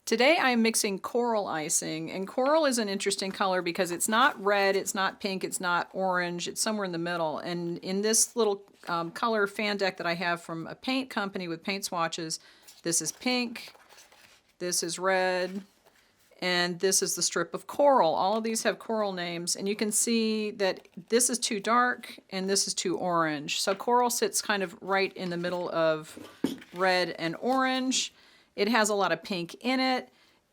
Today I'm mixing coral icing, and coral is an interesting color because it's not red, it's not pink, it's not orange, it's somewhere in the middle. And in this little color fan deck that I have from a paint company with paint swatches, this is pink, this is red, and this is the strip of coral. All of these have coral names, and you can see that this is too dark and this is too orange. So coral sits kind of right in the middle of red and orange. It has a lot of pink in it,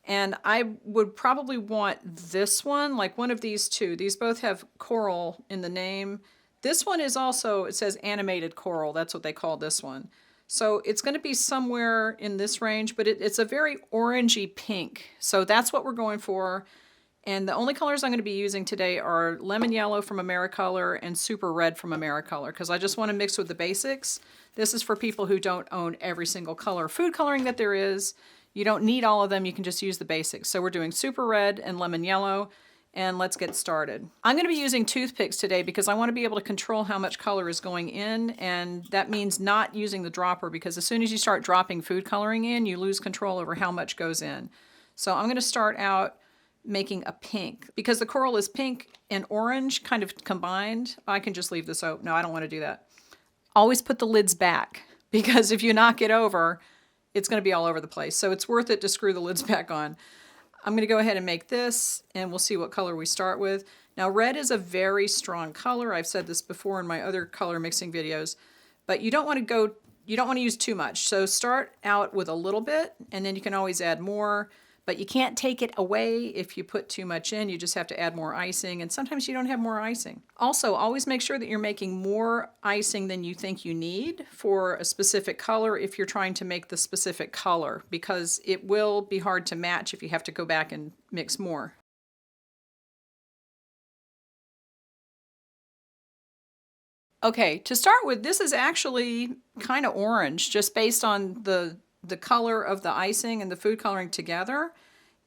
and I would probably want this one, like one of these two. These both have coral in the name. This one is also, it says animated coral. That's what they call this one. So it's going to be somewhere in this range, but it's a very orangey pink. So that's what we're going for. And the only colors I'm going to be using today are lemon yellow from Americolor and super red from Americolor, because I just want to mix with the basics. This is for people who don't own every single color food coloring that there is. You don't need all of them, you can just use the basics. So we're doing super red and lemon yellow, and let's get started. I'm going to be using toothpicks today because I want to be able to control how much color is going in, and that means not using the dropper, because as soon as you start dropping food coloring in, you lose control over how much goes in. So I'm going to start out making a pink. Because the coral is pink and orange kind of combined, I can just leave this open. No, I don't want to do that. Always put the lids back, because if you knock it over, it's going to be all over the place. So it's worth it to screw the lids back on. I'm going to go ahead and make this, and we'll see what color we start with. Now, red is a very strong color. I've said this before in my other color mixing videos, but you don't want to use too much. So start out with a little bit, and then you can always add more. But you can't take it away if you put too much in. You just have to add more icing, and sometimes you don't have more icing. Also, always make sure that you're making more icing than you think you need for a specific color if you're trying to make the specific color, because it will be hard to match if you have to go back and mix more. Okay, to start with, this is actually kind of orange, just based on the color of the icing and the food coloring together.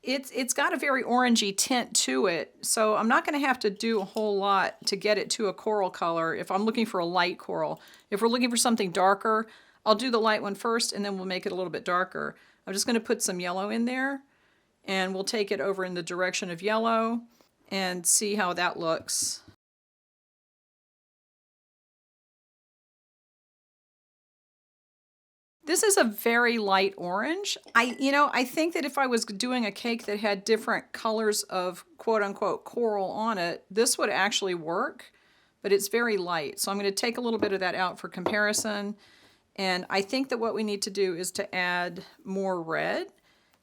It's got a very orangey tint to it, so I'm not going to have to do a whole lot to get it to a coral color if I'm looking for a light coral. If we're looking for something darker, I'll do the light one first, and then we'll make it a little bit darker. I'm just going to put some yellow in there, and we'll take it over in the direction of yellow and see how that looks. This is a very light orange. I think that if I was doing a cake that had different colors of quote-unquote coral on it, this would actually work, but it's very light. So I'm going to take a little bit of that out for comparison. And I think that what we need to do is to add more red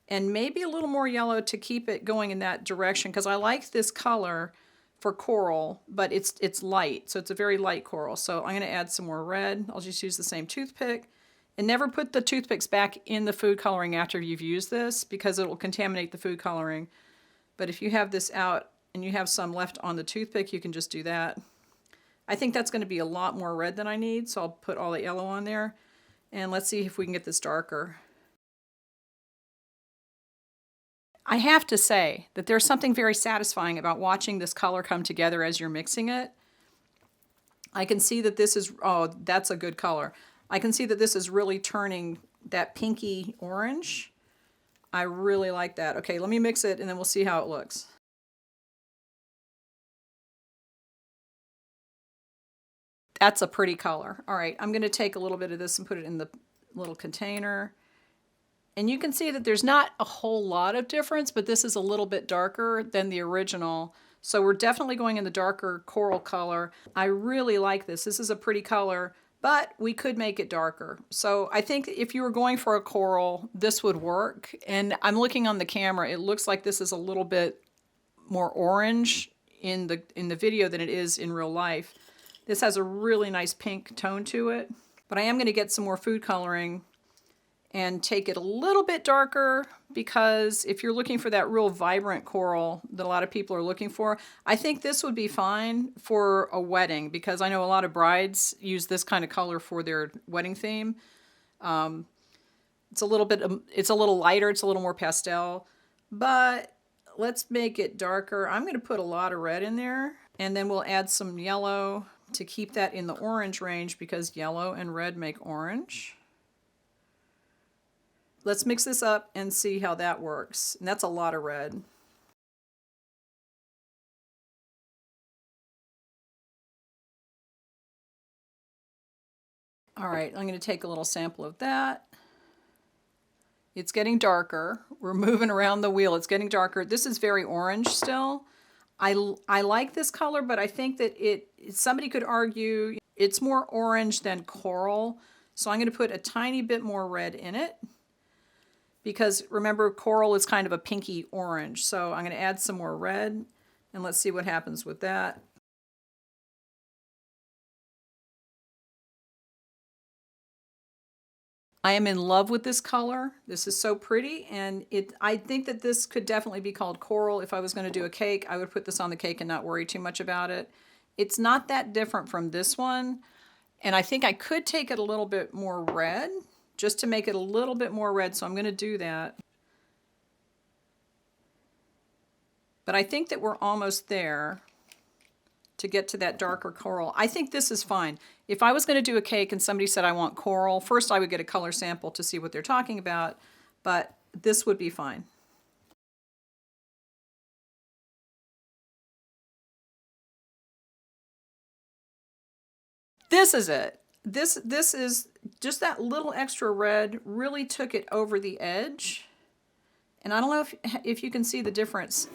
and maybe a little more yellow to keep it going in that direction, because I like this color for coral, but it's light, so it's a very light coral. So I'm going to add some more red. I'll just use the same toothpick. And never put the toothpicks back in the food coloring after you've used this, because it will contaminate the food coloring. But if you have this out and you have some left on the toothpick, you can just do that. I think that's going to be a lot more red than I need, so I'll put all the yellow on there. And let's see if we can get this darker. I have to say that there's something very satisfying about watching this color come together as you're mixing it. I can see that this is, oh, that's a good color. I can see that this is really turning that pinky orange. I really like that. Okay, let me mix it and then we'll see how it looks. That's a pretty color. All right, I'm going to take a little bit of this and put it in the little container. And you can see that there's not a whole lot of difference, but this is a little bit darker than the original. So we're definitely going in the darker coral color. I really like this. This is a pretty color, but we could make it darker. So I think if you were going for a coral, this would work. And I'm looking on the camera, it looks like this is a little bit more orange in the video than it is in real life. This has a really nice pink tone to it, but I am going to get some more food coloring and take it a little bit darker, because if you're looking for that real vibrant coral that a lot of people are looking for, I think this would be fine for a wedding, because I know a lot of brides use this kind of color for their wedding theme. It's a little lighter, it's a little more pastel, but let's make it darker. I'm going to put a lot of red in there, and then we'll add some yellow to keep that in the orange range, because yellow and red make orange. let's mix this up and see how that works. And that's a lot of red. All right, I'm going to take a little sample of that. It's getting darker. We're moving around the wheel. It's getting darker. This is very orange still. I like this color, but I think that somebody could argue it's more orange than coral. So I'm going to put a tiny bit more red in it. Because remember, coral is kind of a pinky orange. So I'm going to add some more red. And let's see what happens with that. I am in love with this color. This is so pretty, and I think that this could definitely be called coral. If I was going to do a cake, I would put this on the cake and not worry too much about it. It's not that different from this one, and I think I could take it a little bit more red, just to make it a little bit more red, so I'm going to do that. But I think that we're almost there to get to that darker coral. I think this is fine. If I was going to do a cake and somebody said I want coral, first I would get a color sample to see what they're talking about, but this would be fine. This is it. This is just that little extra red really took it over the edge. And I don't know if you can see the difference.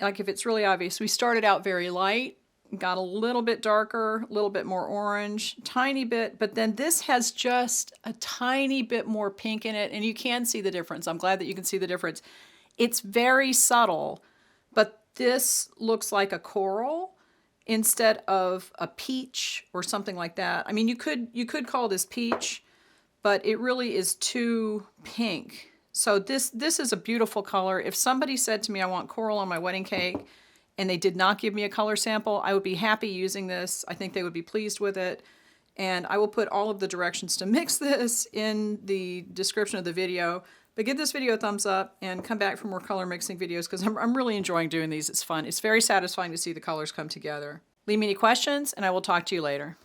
Like if it's really obvious, we started out very light, got a little bit darker, a little bit more orange, tiny bit, but then this has just a tiny bit more pink in it, and you can see the difference. I'm glad that you can see the difference. It's very subtle, but this looks like a coral instead of a peach or something like that. I mean, you could call this peach, but it really is too pink. So this is a beautiful color. If somebody said to me, I want coral on my wedding cake, and they did not give me a color sample, I would be happy using this. I think they would be pleased with it. And I will put all of the directions to mix this in the description of the video. But give this video a thumbs up and come back for more color mixing videos because I'm really enjoying doing these. It's fun. It's very satisfying to see the colors come together. Leave me any questions and I will talk to you later.